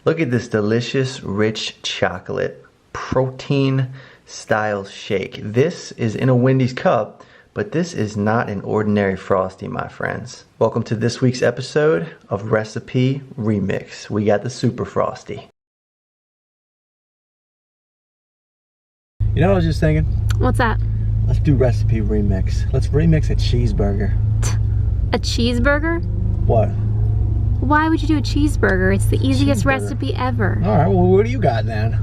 Look at this delicious, rich chocolate protein style shake. This is in a Wendy's cup, but this is not an ordinary Frosty, my friends. Welcome to this week's episode of Recipe Remix. We got the Super Frosty. You know what I was just thinking? What's that? Let's do Recipe Remix. Let's remix a cheeseburger. A cheeseburger? What? Why would you do a cheeseburger? It's the easiest recipe ever. All right, well, what do you got then?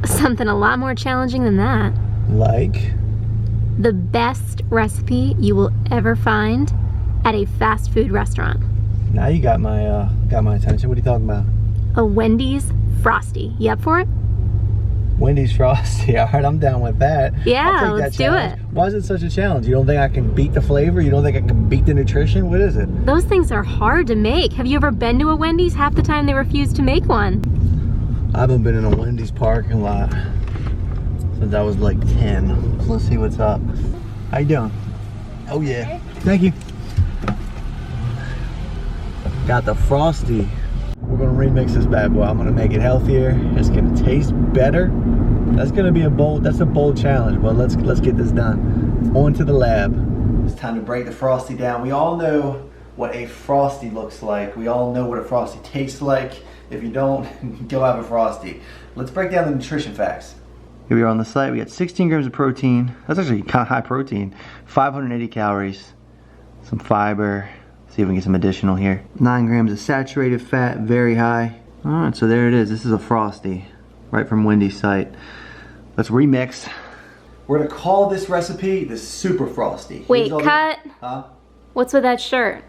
Something a lot more challenging than that. Like? The best recipe you will ever find at a fast food restaurant. Now you got my attention. What are you talking about? A Wendy's Frosty. You up for it? Wendy's Frosty. All right, I'm down with that. Yeah, let's do it. Why is it such a challenge? You don't think I can beat the flavor? You don't think I can beat the nutrition? What is it? Those things are hard to make. Have you ever been to a Wendy's? Half the time they refuse to make one. I haven't been in a Wendy's parking lot since I was like 10. So let's see what's up. How you doing? Oh yeah. Thank you. Got the Frosty. We're gonna remix this bad boy. I'm gonna make it healthier. It's gonna taste better. That's gonna be a bold challenge, but let's get this done. On to the lab. It's time to break the Frosty down. We all know what a Frosty looks like. We all know what a Frosty tastes like. If you don't, go have a Frosty. Let's break down the nutrition facts. Here we are on the site. We got 16 grams of protein. That's actually kind of high protein. 580 calories. Some fiber. See if we can get some additional here. 9 grams of saturated fat, very high. All right, so there it is. This is a Frosty, right from Wendy's site. Let's remix. We're gonna call this recipe the Super Frosty. Wait, cut. Huh? What's with that shirt?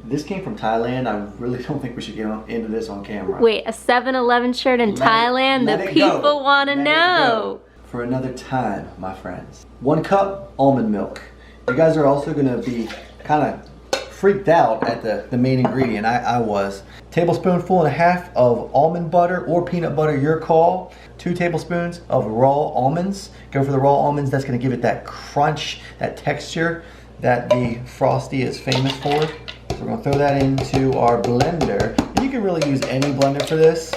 This came from Thailand. I really don't think we should get into this on camera. Wait, a 7-Eleven shirt in Thailand? The people want to know. For another time, my friends. 1 cup almond milk. You guys are also gonna be kind of freaked out at the main ingredient. I was. 1.5 tablespoons of almond butter or peanut butter, your call. 2 tablespoons of raw almonds. Go for the raw almonds. That's going to give it that crunch, that texture that the Frosty is famous for. So we're going to throw that into our blender. And you can really use any blender for this.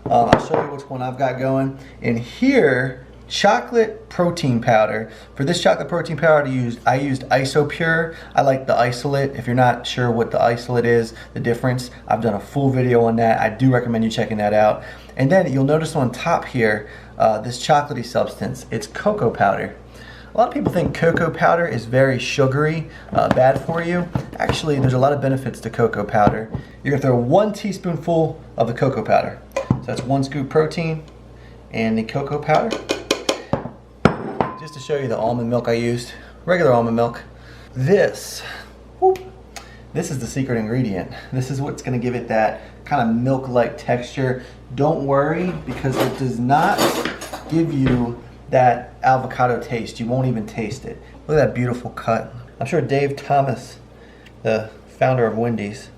I'll show you which one I've got going. And here, chocolate protein powder. For this chocolate protein powder I used IsoPure. I like the isolate. If you're not sure what the isolate is, the difference, I've done a full video on that. I do recommend you checking that out. And then you'll notice on top here, this chocolatey substance. It's cocoa powder. A lot of people think cocoa powder is very sugary, bad for you. Actually, there's a lot of benefits to cocoa powder. You're gonna throw 1 teaspoonful of the cocoa powder. So that's 1 scoop protein and the cocoa powder. Just to show you the almond milk I used, regular almond milk. This is the secret ingredient. This is what's gonna give it that kind of milk-like texture. Don't worry, because it does not give you that avocado taste. You won't even taste it. Look at that beautiful cut. I'm sure Dave Thomas, the founder of Wendy's,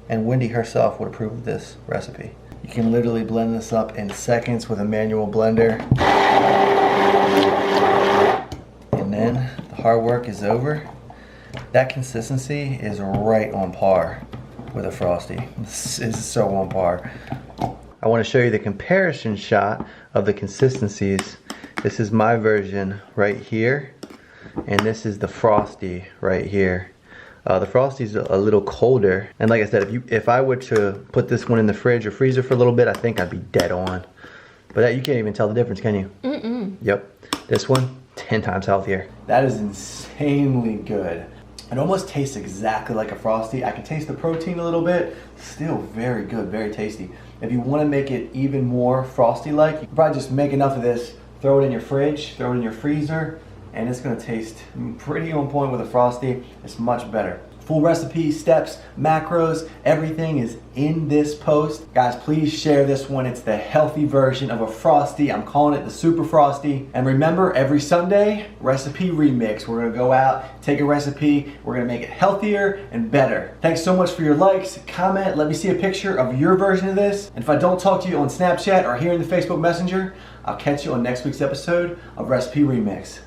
and Wendy herself would approve of this recipe. You can literally blend this up in seconds with a manual blender. And then the hard work is over. That consistency is right on par with a Frosty. This is so on par. I want to show you the comparison shot of the consistencies. This is my version right here, and this is the Frosty right here. The Frosty's a little colder, and like I said, if I were to put this one in the fridge or freezer for a little bit, I think I'd be dead on. But you can't even tell the difference, can you? Mm-mm. Yep. This one, 10 times healthier. That is insanely good. It almost tastes exactly like a Frosty. I can taste the protein a little bit. Still very good, very tasty. If you want to make it even more Frosty-like, you can probably just make enough of this, throw it in your fridge, throw it in your freezer, and it's going to taste pretty on point with a Frosty. It's much better. Full recipe, steps, macros, everything is in this post. Guys, please share this one. It's the healthy version of a Frosty. I'm calling it the Super Frosty. And remember, every Sunday, recipe remix. We're gonna go out, take a recipe, we're gonna make it healthier and better. Thanks so much for your likes, comment, let me see a picture of your version of this. And if I don't talk to you on Snapchat or here in the Facebook Messenger, I'll catch you on next week's episode of Recipe Remix.